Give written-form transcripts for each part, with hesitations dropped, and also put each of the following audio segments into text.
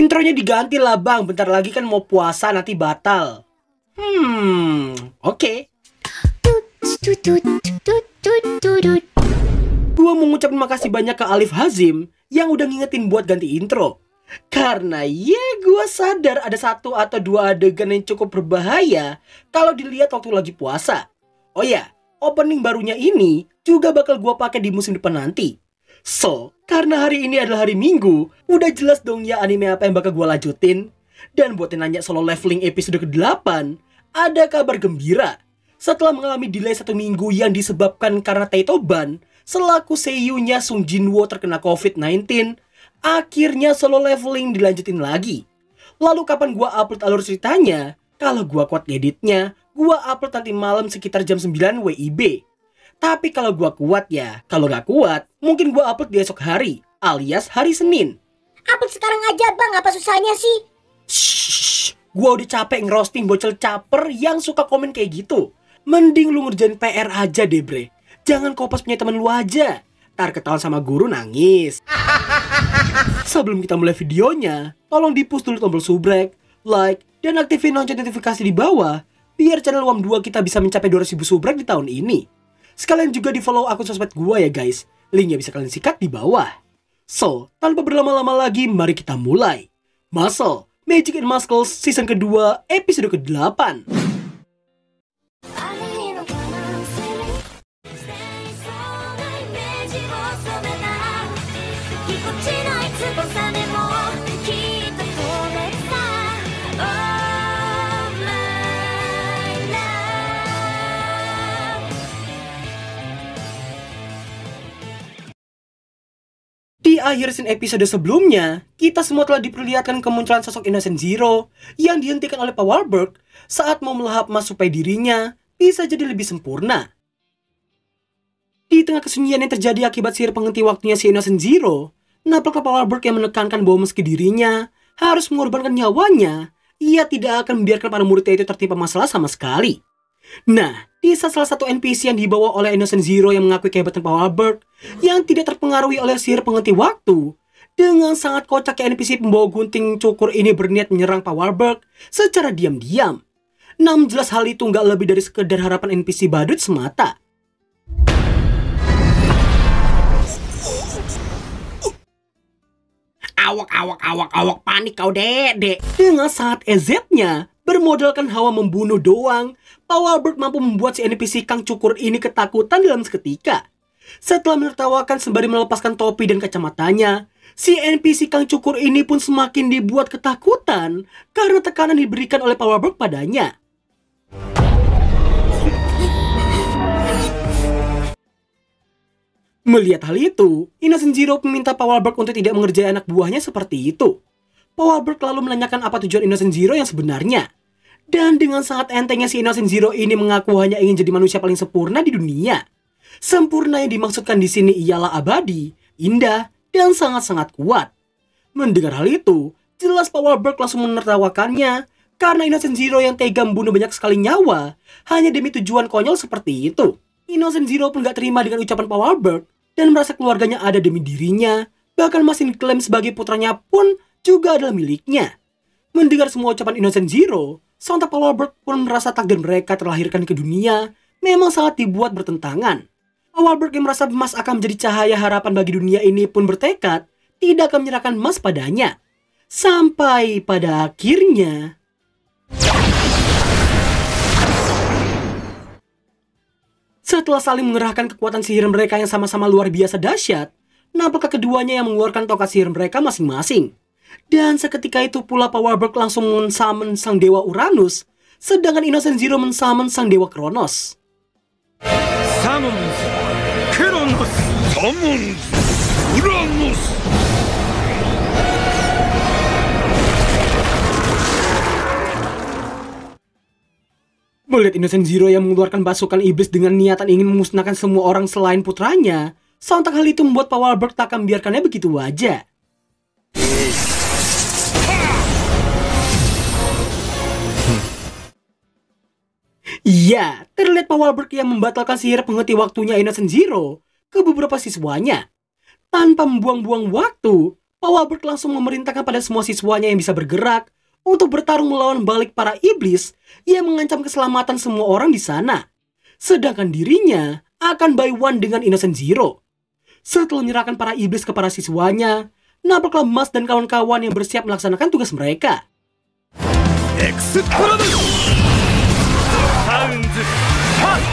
Intronya diganti lah bang, bentar lagi kan mau puasa nanti batal. Oke. Gua mau ngucapin makasih banyak ke Alif Hazim yang udah ngingetin buat ganti intro. Karena ya gua sadar ada 1 atau 2 adegan yang cukup berbahaya kalau dilihat waktu lagi puasa. Oh ya, opening barunya ini juga bakal gua pakai di musim depan nanti. So, karena hari ini adalah hari Minggu, udah jelas dong ya anime apa yang bakal gua lanjutin. Dan buat yang nanya Solo Leveling episode ke-8, ada kabar gembira. Setelah mengalami delay 1 minggu yang disebabkan karena Taito Ban selaku seiyunya Sung Jinwoo terkena COVID-19, akhirnya Solo Leveling dilanjutin lagi. Lalu kapan gua upload alur ceritanya? Kalau gua kuat ngeditnya, gua upload nanti malam sekitar jam 9 WIB. Tapi kalau gua kuat ya, kalau gak kuat, mungkin gua upload di esok hari, alias hari Senin. Upload sekarang aja bang, apa susahnya sih? Shhh, gua udah capek ngerosting bocil caper yang suka komen kayak gitu. Mending lu ngerjain PR aja deh bre. Jangan kopas punya temen lu aja. Ntar ketahuan sama guru nangis. Sebelum kita mulai videonya, tolong di-push dulu tombol subrek, like, dan aktifin lonceng notifikasi di bawah, biar channel Wam 2 kita bisa mencapai 200.000 subrek di tahun ini. Sekalian juga di follow akun sosmed gua ya guys. Linknya bisa kalian sikat di bawah. So, tanpa berlama-lama lagi, mari kita mulai. Muscle, Magic and Muscles season kedua, episode ke-8. Di akhir scene episode sebelumnya, kita semua telah diperlihatkan kemunculan sosok Innocent Zero yang dihentikan oleh Powerberg saat mau melahap emas supaya dirinya bisa jadi lebih sempurna. Di tengah kesunyian yang terjadi akibat sihir penghenti waktunya si Innocent Zero, nampaknya Powerberg yang menekankan bahwa meski dirinya harus mengorbankan nyawanya, ia tidak akan membiarkan para muridnya itu tertimpa masalah sama sekali. Nah, di salah satu NPC yang dibawa oleh Innocent Zero yang mengakui kehebatan Powerberg yang tidak terpengaruhi oleh sihir penghenti waktu, dengan sangat kocaknya NPC pembawa gunting cukur ini berniat menyerang Powerberg secara diam-diam. Namun jelas hal itu nggak lebih dari sekedar harapan NPC badut semata. Awak, panik kau dek. Dengan sangat EZ-nya, bermodalkan hawa membunuh doang, Powerberg mampu membuat si NPC Kang Cukur ini ketakutan dalam seketika. Setelah menertawakan sembari melepaskan topi dan kacamatanya, si NPC Kang Cukur ini pun semakin dibuat ketakutan karena tekanan diberikan oleh Powerberg padanya. Melihat hal itu, Innocent Zero meminta Powerberg untuk tidak mengerjai anak buahnya seperti itu. Powerberg lalu menanyakan apa tujuan Innocent Zero yang sebenarnya. Dan dengan sangat entengnya si Innocent Zero ini mengaku hanya ingin jadi manusia paling sempurna di dunia. Sempurna yang dimaksudkan di sini ialah abadi, indah, dan sangat-sangat kuat. Mendengar hal itu, jelas Powerberg langsung menertawakannya karena Innocent Zero yang tega membunuh banyak sekali nyawa hanya demi tujuan konyol seperti itu. Innocent Zero pun gak terima dengan ucapan Powerberg dan merasa keluarganya ada demi dirinya, bahkan masih diklaim sebagai putranya pun juga adalah miliknya. Mendengar semua ucapan Innocent Zero, sontak Powerberg pun merasa takdir mereka terlahirkan ke dunia memang sangat dibuat bertentangan. Powerberg yang merasa emas akan menjadi cahaya harapan bagi dunia ini pun bertekad tidak akan menyerahkan emas padanya. Sampai pada akhirnya... Setelah saling mengerahkan kekuatan sihir mereka yang sama-sama luar biasa dahsyat, nampaknya keduanya yang mengeluarkan tongkat sihir mereka masing-masing. Dan seketika itu pula Powerberg langsung men-summon sang dewa Uranus, sedangkan Innocent Zero men-summon sang dewa Kronos. Summons Kronos, summons Uranus. Melihat Innocent Zero yang mengeluarkan pasukan iblis dengan niatan ingin memusnahkan semua orang selain putranya, sontak hal itu membuat Powerberg tak akan membiarkannya begitu aja. Iya, terlihat Powerberg yang membatalkan sihir penghenti waktunya Innocent Zero ke beberapa siswanya. Tanpa membuang-buang waktu, Power langsung memerintahkan pada semua siswanya yang bisa bergerak untuk bertarung melawan balik para iblis yang mengancam keselamatan semua orang di sana. Sedangkan dirinya akan by one dengan Innocent Zero. Setelah menyerahkan para iblis ke para siswanya, nampaklah Mas dan kawan-kawan yang bersiap melaksanakan tugas mereka. Explodus! Sounds Fast!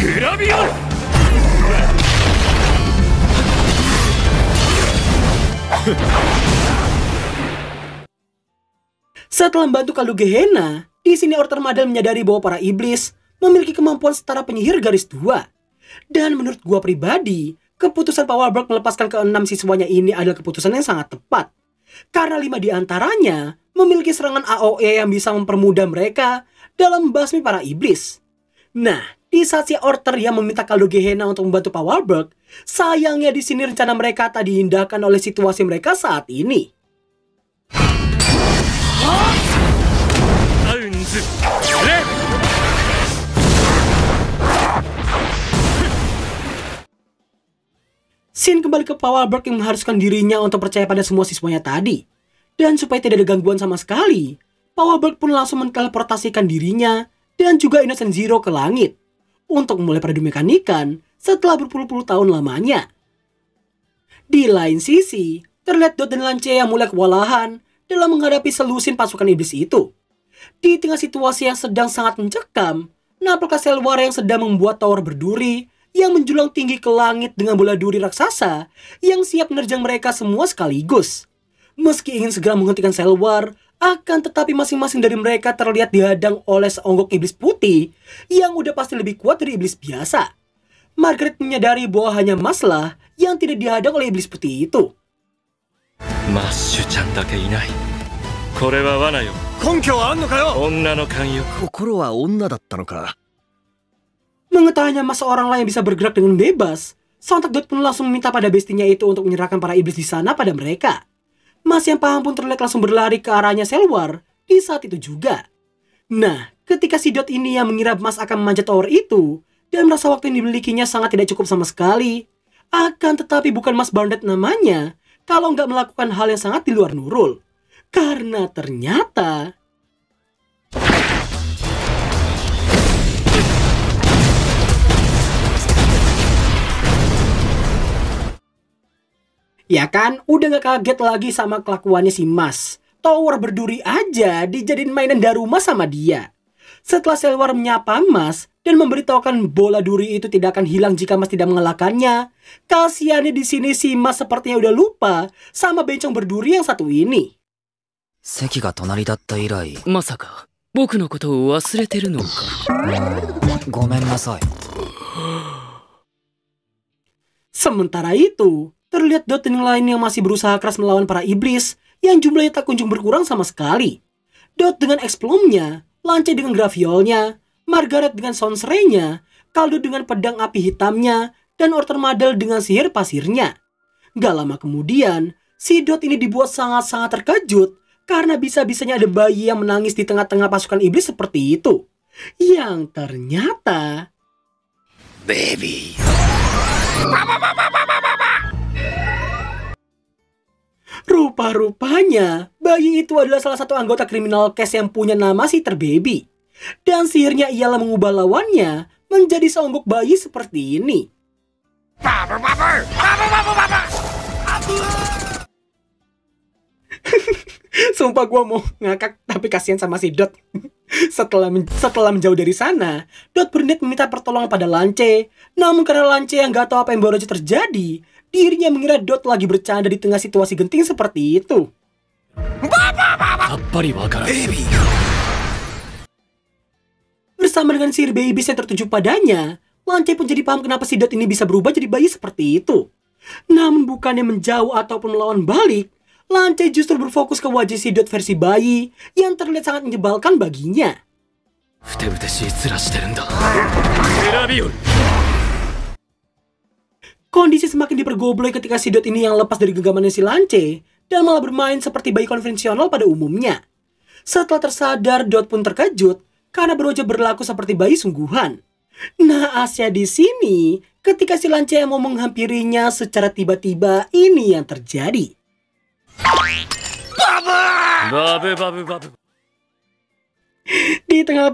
Gravion! Setelah membantu kaldu Gehenna, di sini Orter Madel menyadari bahwa para iblis memiliki kemampuan setara penyihir garis 2. Dan menurut gua pribadi, keputusan Power melepaskan ke-6 siswanya ini adalah keputusan yang sangat tepat. Karena 5 di antaranya memiliki serangan AOE yang bisa mempermudah mereka dalam membasmi para iblis. Nah, di saat si Orter yang meminta kaldu Gehenna untuk membantu Power, sayangnya di sini rencana mereka tak diindahkan oleh situasi mereka saat ini. Shin kembali ke Power yang mengharuskan dirinya untuk percaya pada semua siswanya tadi. Dan supaya tidak ada gangguan sama sekali, Power pun langsung menteleportasikan dirinya dan juga Innocent Zero ke langit untuk memulai peradu mekanikan setelah berpuluh-puluh tahun lamanya. Di lain sisi, terlihat Dot dan Lance yang mulai kewalahan dalam menghadapi selusin pasukan iblis itu. Di tengah situasi yang sedang sangat mencekam, nampaklah Selwara yang sedang membuat tower berduri yang menjulang tinggi ke langit dengan bola duri raksasa yang siap menerjang mereka semua sekaligus. Meski ingin segera menghentikan Selwar, akan tetapi masing-masing dari mereka terlihat dihadang oleh seonggok iblis putih yang udah pasti lebih kuat dari iblis biasa. Margaret menyadari bahwa hanya Maslah yang tidak dihadang oleh iblis putih itu. Mashu-chan dake inai. Kore wa wana yo. Konkyo wa anno ka yo? Onna no kan yo. Kokoro wa onna datta no ka? Mengetahuinya Mas seorang lain bisa bergerak dengan bebas, sontak Dot pun langsung meminta pada bestinya itu untuk menyerahkan para iblis di sana pada mereka. Mas yang paham pun terlihat langsung berlari ke arahnya Selwar di saat itu juga. Nah, ketika si Dot ini yang mengira Mas akan memanjat tower itu dan merasa waktu yang dimilikinya sangat tidak cukup sama sekali, akan tetapi bukan Mas Barnett namanya kalau nggak melakukan hal yang sangat di luar Nurul. Karena ternyata ya kan, udah gak kaget lagi sama kelakuannya si Mas. Tower berduri aja dijadiin mainan Daruma sama dia. Setelah Selwar menyapa Mas dan memberitahukan bola duri itu tidak akan hilang jika Mas tidak mengalahkannya, kasihannya di sini si Mas sepertinya udah lupa sama bencong berduri yang satu ini. Seki ga tonari datta irai. Masaka, boku no koto o wasureteru no ka? Gomen nasai. Sementara itu, terlihat Dot dan yang lain yang masih berusaha keras melawan para iblis yang jumlahnya tak kunjung berkurang sama sekali. Dot dengan eksplomnya, Lance dengan graviolnya, Margaret dengan soundspray-nya, Kaldu dengan pedang api hitamnya, dan Orter Madel dengan sihir pasirnya. Gak lama kemudian, si Dot ini dibuat sangat-sangat terkejut karena bisa-bisanya ada bayi yang menangis di tengah-tengah pasukan iblis seperti itu. Yang ternyata Baby. rupa-rupanya bayi itu adalah salah satu anggota kriminal case yang punya nama Sister Baby. Dan sihirnya ialah mengubah lawannya menjadi seonggok bayi seperti ini. Sumpah gue mau ngakak tapi kasihan sama si Dot. Setelah menjauh dari sana, Dot berniat meminta pertolongan pada Lance. Namun karena Lance yang gak tahu apa yang baru aja terjadi, dirinya mengira Dot lagi bercanda di tengah situasi genting seperti itu. Baby. Bersama dengan sihir baby yang tertuju padanya, Lance pun jadi paham kenapa si Dot ini bisa berubah jadi bayi seperti itu. Namun bukannya menjauh ataupun melawan balik, Lance justru berfokus ke wajah si Dot versi bayi yang terlihat sangat menyebalkan baginya. Kondisi semakin dipergobloi ketika si Dot ini yang lepas dari genggamannya si Lance dan malah bermain seperti bayi konvensional pada umumnya. Setelah tersadar, Dot pun terkejut karena berwajah berlaku seperti bayi sungguhan. Nah, Asya di sini, ketika si Lance mau menghampirinya secara tiba-tiba, ini yang terjadi. Babe, babe, babe. Di tengah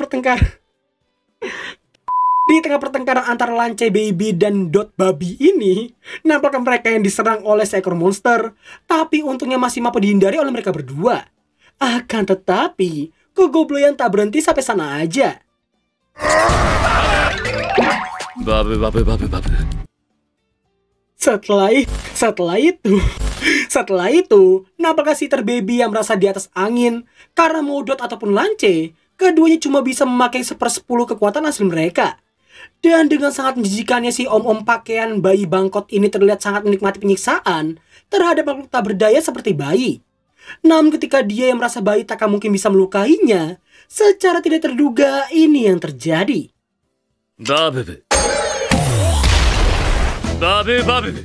pertengkaran antara Lance Baby dan Dot Babi ini, nampaknya mereka yang diserang oleh seekor monster, tapi untungnya masih mampu dihindari oleh mereka berdua. Akan tetapi, kegobloyan tak berhenti sampai sana aja. Babe, babe, babe, babe. Setelah itu, nampaknya si Baby yang merasa di atas angin karena mau Dot ataupun Lance, keduanya cuma bisa memakai 1/10 kekuatan asli mereka. Dan dengan sangat menjijikannya si om-om pakaian bayi bangkot ini terlihat sangat menikmati penyiksaan terhadap makhluk tak berdaya seperti bayi. Namun ketika dia yang merasa bayi tak akan mungkin bisa melukainya, secara tidak terduga ini yang terjadi. Babe, babe, babe.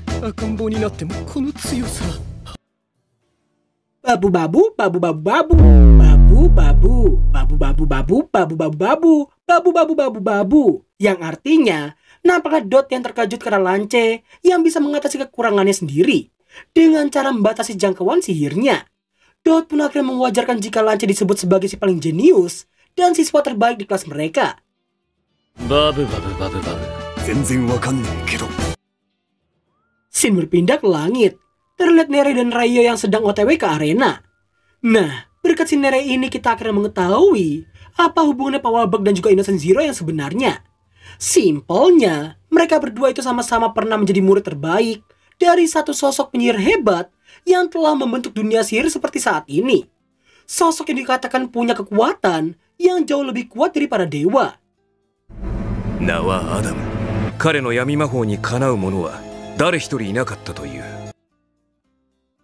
Babu babu, babu babu babu, babu babu, babu babu babu, babu babu babu, babu babu babu babu. Yang artinya, nampaknya Dot yang terkejut karena Lance yang bisa mengatasi kekurangannya sendiri dengan cara membatasi jangkauan sihirnya. Dot pun akhirnya mewajarkan jika Lance disebut sebagai si paling jenius dan siswa terbaik di kelas mereka. Babe, babe, babe, babe. Scene berpindah ke langit. Terlihat Nerei dan Raiyo yang sedang OTW ke arena. Nah, berkat si Nerei ini kita akhirnya mengetahui apa hubungannya Powerbug dan juga Innocent Zero yang sebenarnya. Simpelnya, mereka berdua itu sama-sama pernah menjadi murid terbaik dari satu sosok penyihir hebat yang telah membentuk dunia sihir seperti saat ini. Sosok yang dikatakan punya kekuatan yang jauh lebih kuat daripada dewa. Nawa Adam. 彼の闇魔法にかなう者は誰一人いなかったという。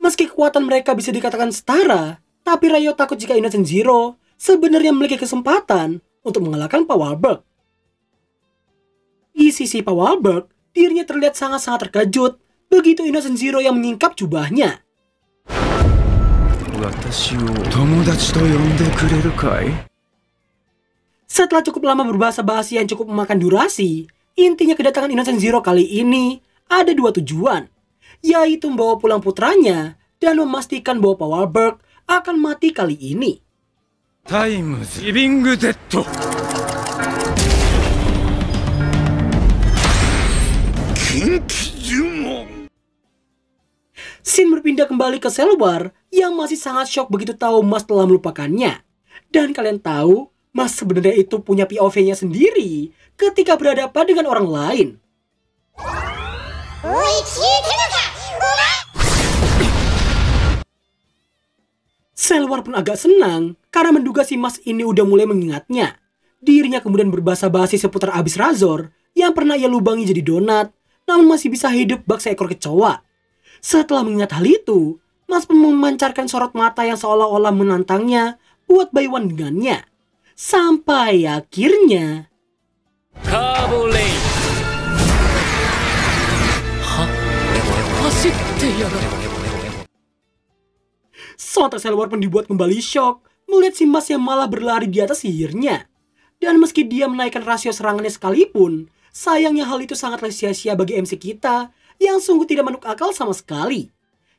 Meski kekuatan mereka bisa dikatakan setara, tapi Raiyo takut jika Innocent Zero sebenarnya memiliki kesempatan untuk mengalahkan Powerbug. Di sisi Powerbug, dirinya terlihat sangat-sangat terkejut begitu Innocent Zero yang menyingkap jubahnya. Setelah cukup lama berbahasa basi yang cukup memakan durasi, intinya kedatangan Innocent Zero kali ini ada dua tujuan, yaitu membawa pulang putranya dan memastikan bahwa Powerbug akan mati kali ini. Time Living Dead. Scene berpindah kembali ke Selwar yang masih sangat shock begitu tahu Mas telah melupakannya. Dan kalian tahu, Mas sebenarnya itu punya POV-nya sendiri ketika berhadapan dengan orang lain. Selwar pun agak senang karena menduga si Mas ini udah mulai mengingatnya. Dirinya kemudian berbahasa basi seputar Abyss Razor yang pernah ia lubangi jadi donat, namun masih bisa hidup bak seekor kecoa. Setelah mengingat hal itu, Mas pun memancarkan sorot mata yang seolah-olah menantangnya buat buy one dengannya. Sampai akhirnya... Carbo Lane. Sontak Selwar pun dibuat kembali shock melihat si Mas yang malah berlari di atas sihirnya. Dan meski dia menaikkan rasio serangannya sekalipun, sayangnya hal itu sangatlah sia-sia bagi MC kita yang sungguh tidak masuk akal sama sekali.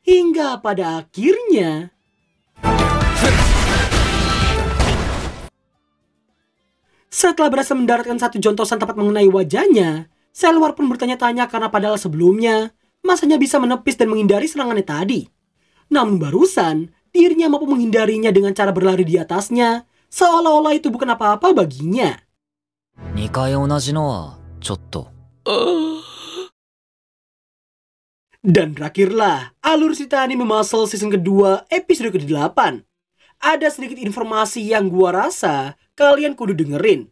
Hingga pada akhirnya... Setelah berhasil mendaratkan satu jontosan tepat mengenai wajahnya, Selwar pun bertanya-tanya karena padahal sebelumnya Mas hanya bisa menepis dan menghindari serangannya tadi. Namun barusan, dirinya mampu menghindarinya dengan cara berlari di atasnya, seolah-olah itu bukan apa-apa baginya. 2回同じのはちょっと。 Dan terakhirlah, alur cerita anime Muscle season kedua episode ke-8. Ada sedikit informasi yang gua rasa kalian kudu dengerin.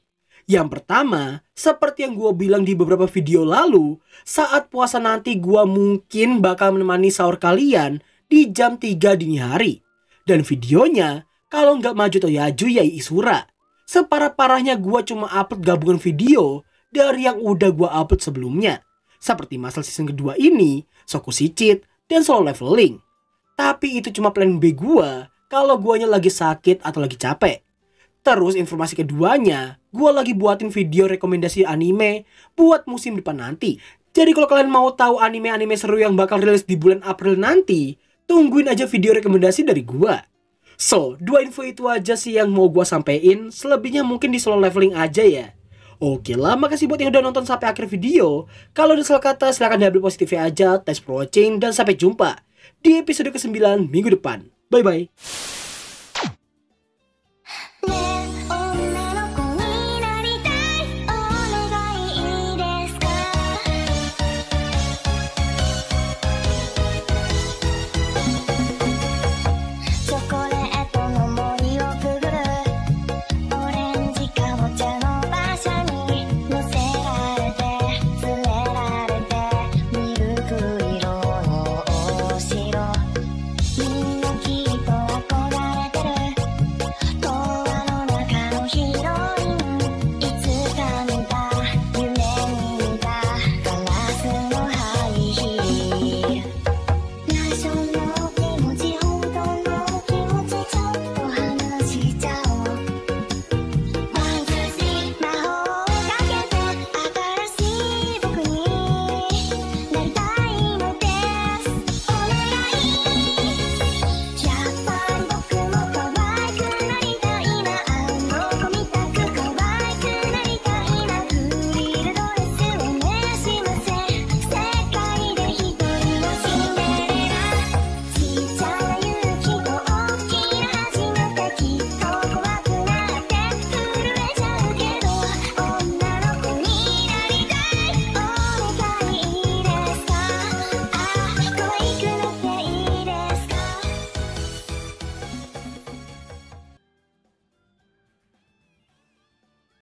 Yang pertama, seperti yang gua bilang di beberapa video lalu, saat puasa nanti gua mungkin bakal menemani sahur kalian di jam 3 dini hari. Dan videonya, kalau nggak maju Toyaju ya Isura. Separah-parahnya gua cuma upload gabungan video dari yang udah gua upload sebelumnya. Seperti Muscle season kedua ini, Soku Shichit, dan solo leveling. Tapi itu cuma plan B gua kalau guanya lagi sakit atau lagi capek. Terus informasi keduanya, gue lagi buatin video rekomendasi anime buat musim depan nanti. Jadi kalau kalian mau tahu anime-anime seru yang bakal rilis di bulan April nanti, tungguin aja video rekomendasi dari gue. So, 2 info itu aja sih yang mau gue sampein. Selebihnya mungkin di solo leveling aja ya. Oke lah, makasih buat yang udah nonton sampai akhir video. Kalau ada salah kata silahkan diambil positifnya aja. Thanks for watching dan sampai jumpa di episode ke-9 minggu depan. Bye bye.